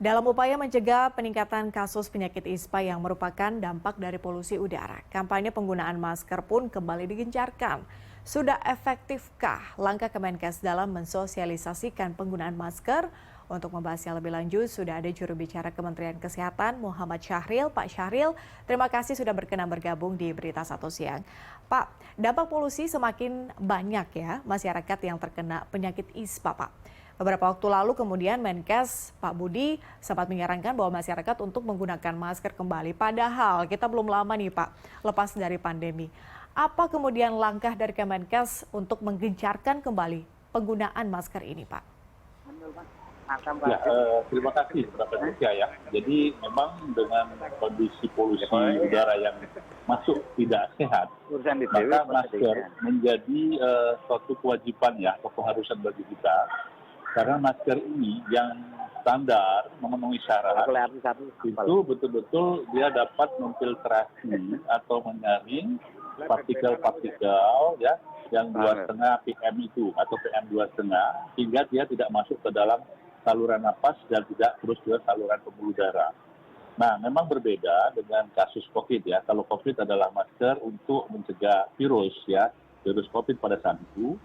Dalam upaya mencegah peningkatan kasus penyakit ISPA yang merupakan dampak dari polusi udara, kampanye penggunaan masker pun kembali digencarkan. Sudah efektifkah langkah Kemenkes dalam mensosialisasikan penggunaan masker? Untuk membahasnya lebih lanjut, sudah ada juru bicara Kementerian Kesehatan Muhammad Syahril. Pak Syahril, terima kasih sudah berkenan bergabung di Berita Satu Siang. Pak, dampak polusi semakin banyak ya masyarakat yang terkena penyakit ISPA, Pak. Beberapa waktu lalu kemudian Menkes Pak Budi sempat menyarankan bahwa masyarakat untuk menggunakan masker kembali. Padahal kita belum lama nih Pak lepas dari pandemi. Apa kemudian langkah dari Kemenkes untuk menggencarkan kembali penggunaan masker ini Pak? Ya, terima kasih Bapak Indonesia ya. Jadi memang dengan kondisi polusi udara yang masuk tidak sehat, maka masker menjadi suatu kewajiban ya atau keharusan bagi kita. Karena masker ini yang standar memenuhi syarat itu betul-betul dia dapat memfiltrasi atau menyaring partikel-partikel ya yang 2,5 PM itu atau PM 2,5 hingga dia tidak masuk ke dalam saluran napas dan tidak terus ke saluran pembuluh darah. Nah, memang berbeda dengan kasus COVID ya. Kalau COVID adalah masker untuk mencegah virus ya, virus COVID pada saat itu.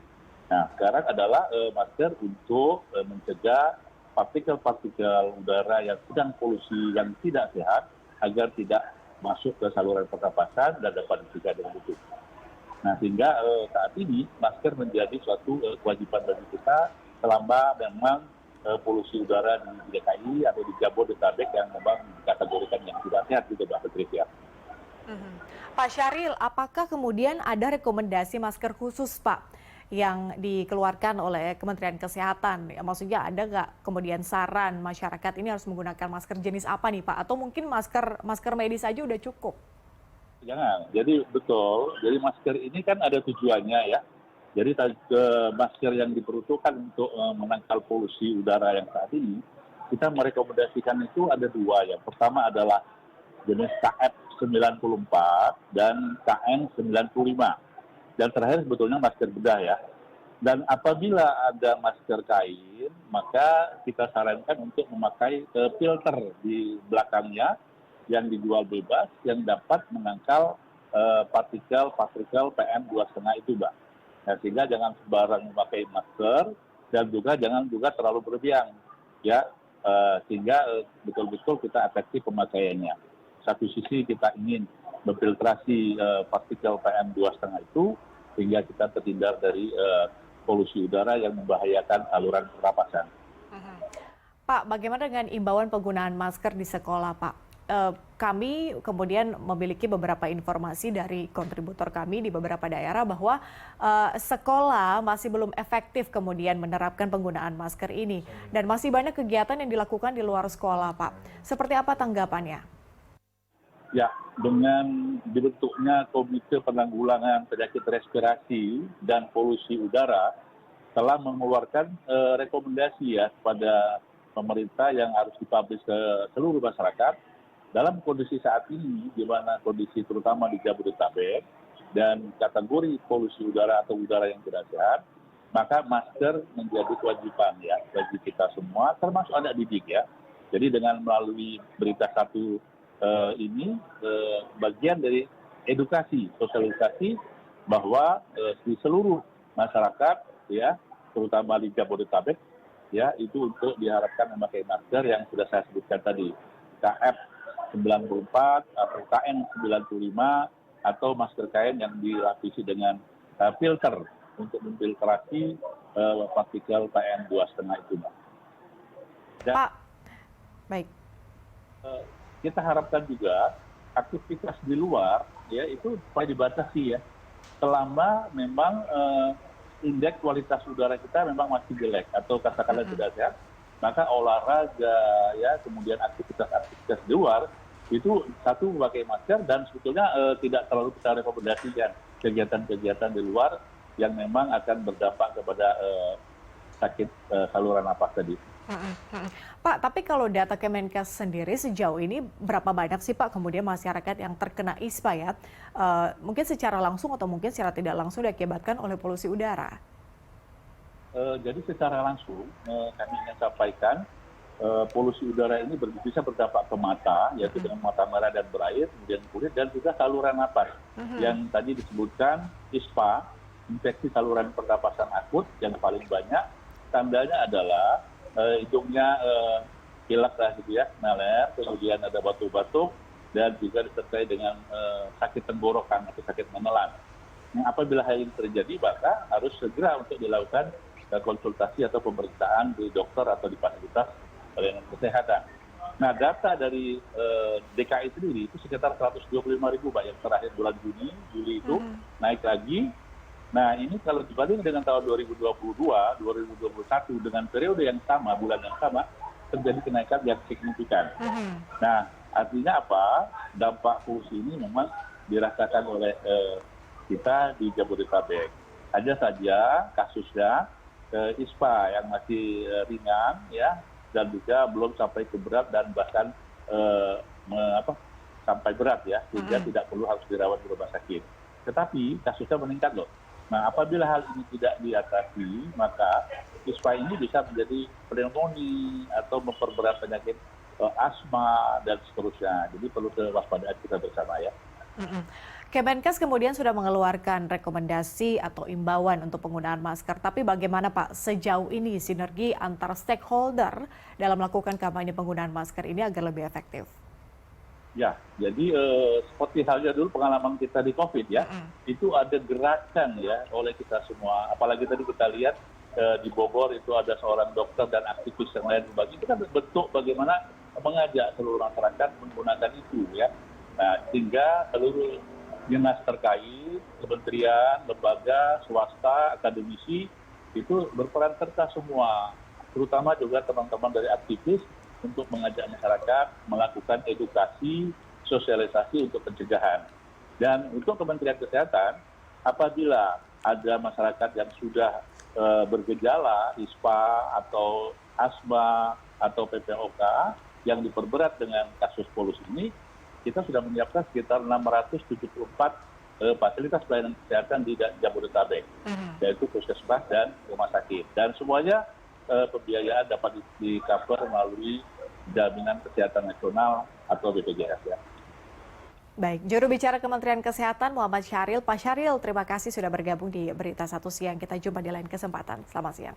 Nah, sekarang adalah masker untuk mencegah partikel-partikel udara yang sedang polusi yang tidak sehat agar tidak masuk ke saluran pernapasan dan dapat dicegah dengan itu. Nah, sehingga saat ini masker menjadi suatu kewajiban bagi kita selama memang polusi udara di DKI atau di Jabodetabek yang memang dikategorikan yang tidak sehat gitu Mbak Patricia. Pak Syahril, apakah kemudian ada rekomendasi masker khusus Pak yang dikeluarkan oleh Kementerian Kesehatan? Ya, maksudnya ada nggak kemudian saran masyarakat ini harus menggunakan masker jenis apa nih Pak? Atau mungkin masker medis saja udah cukup? Jangan, jadi betul. Jadi masker ini kan ada tujuannya ya. Jadi masker yang diperuntukkan untuk menangkal polusi udara yang saat ini, kita merekomendasikan itu ada dua ya. Pertama adalah jenis KF94 dan KN95. Dan terakhir sebetulnya masker bedah ya. Dan apabila ada masker kain, maka kita sarankan untuk memakai filter di belakangnya yang dijual bebas yang dapat menangkal partikel PM 2,5 itu, Mbak. Nah, sehingga jangan sembarang memakai masker dan juga jangan juga terlalu berlebihan, ya, sehingga betul-betul kita efektif pemakaiannya. Satu sisi kita ingin memfiltrasi partikel PM 2,5 itu sehingga kita terhindar dari polusi udara yang membahayakan saluran pernapasan. Pak, bagaimana dengan imbauan penggunaan masker di sekolah, Pak? Kami kemudian memiliki beberapa informasi dari kontributor kami di beberapa daerah bahwa sekolah masih belum efektif kemudian menerapkan penggunaan masker ini dan masih banyak kegiatan yang dilakukan di luar sekolah, Pak. Seperti apa tanggapannya? Ya, dengan dibentuknya Komite Penanggulangan Penyakit Respirasi dan Polusi Udara telah mengeluarkan rekomendasi ya kepada pemerintah yang harus dipublish ke seluruh masyarakat. Dalam kondisi saat ini, di mana kondisi terutama di Jabodetabek dan kategori polusi udara atau udara yang tidak sehat, maka masker menjadi kewajiban ya bagi kita semua, termasuk anak didik ya. Jadi dengan melalui Berita Satu ini, bagian dari edukasi, sosialisasi bahwa di seluruh masyarakat ya, terutama di Jabodetabek ya, itu untuk diharapkan memakai masker yang sudah saya sebutkan tadi, KF94 atau KN95 atau masker kain yang dilapisi dengan filter untuk memfiltrasi partikel PM 2,5 itu, Mbak. Dan, Pak, baik. Kita harapkan juga aktivitas di luar ya itu supaya dibatasi ya. Selama memang indeks kualitas udara kita memang masih jelek atau katakanlah tidak sehat, maka olahraga ya kemudian aktivitas di luar itu satu memakai masker dan sebetulnya tidak terlalu kita rekomendasikan kegiatan-kegiatan di luar yang memang akan berdampak kepada sakit saluran napas tadi. Pak, tapi kalau data Kemenkes sendiri sejauh ini berapa banyak sih Pak kemudian masyarakat yang terkena ISPA ya? Mungkin secara langsung atau mungkin secara tidak langsung diakibatkan oleh polusi udara? Jadi secara langsung kami ingin sampaikan polusi udara ini bisa berdampak ke mata, yaitu dengan mata merah dan berair, kemudian kulit, dan juga saluran napas. Yang tadi disebutkan ISPA, infeksi saluran pernapasan akut yang paling banyak, tandanya adalah hidungnya pilek lah gitu ya, meler, kemudian ada batuk-batuk, dan juga disertai dengan sakit tenggorokan atau sakit menelan. Apabila hal ini terjadi, maka harus segera untuk dilakukan konsultasi atau pemeriksaan di dokter atau di fasilitas pelayanan kesehatan. Nah, data dari DKI sendiri itu sekitar 125.000, Pak, yang terakhir bulan Juli itu naik lagi. Nah, ini kalau dibanding dengan tahun 2022, 2021 dengan periode yang sama, bulan yang sama, terjadi kenaikan yang signifikan. Nah, artinya apa? Dampak polusi ini memang dirasakan oleh kita di Jabodetabek. Hanya saja kasusnya ISPA yang masih ringan, ya, dan juga belum sampai ke berat dan bahkan sampai berat ya, sehingga tidak perlu harus dirawat di rumah sakit. Tetapi kasusnya meningkat loh. Nah, apabila hal ini tidak diatasi, maka ISPA ini bisa menjadi pneumonia atau memperberat penyakit asma dan seterusnya. Jadi perlu kewaspadaan kita bersama ya. Kemenkes kemudian sudah mengeluarkan rekomendasi atau imbauan untuk penggunaan masker. Tapi bagaimana Pak sejauh ini sinergi antar stakeholder dalam melakukan kampanye penggunaan masker ini agar lebih efektif? Ya, jadi seperti halnya dulu pengalaman kita di COVID ya, itu ada gerakan ya oleh kita semua. Apalagi tadi kita lihat di Bogor itu ada seorang dokter dan aktivis yang lain berbagi. Itu kan bentuk bagaimana mengajak seluruh masyarakat menggunakan itu ya. Nah, sehingga seluruh dinas terkait, kementerian, lembaga, swasta, akademisi, itu berperan serta semua, terutama juga teman-teman dari aktivis untuk mengajak masyarakat melakukan edukasi, sosialisasi untuk pencegahan. Dan untuk Kementerian Kesehatan, apabila ada masyarakat yang sudah bergejala ISPA atau asma atau PPOK yang diperberat dengan kasus polusi ini, kita sudah menyiapkan sekitar 674 fasilitas pelayanan kesehatan di Jabodetabek, yaitu puskesmas dan rumah sakit. Dan semuanya pembiayaan dapat di-cover melalui Jaminan Kesehatan Nasional atau BPJS ya. Baik, juru bicara Kementerian Kesehatan Muhammad Syahril. Pak Syahril, terima kasih sudah bergabung di Berita Satu Siang. Kita jumpa di lain kesempatan. Selamat siang.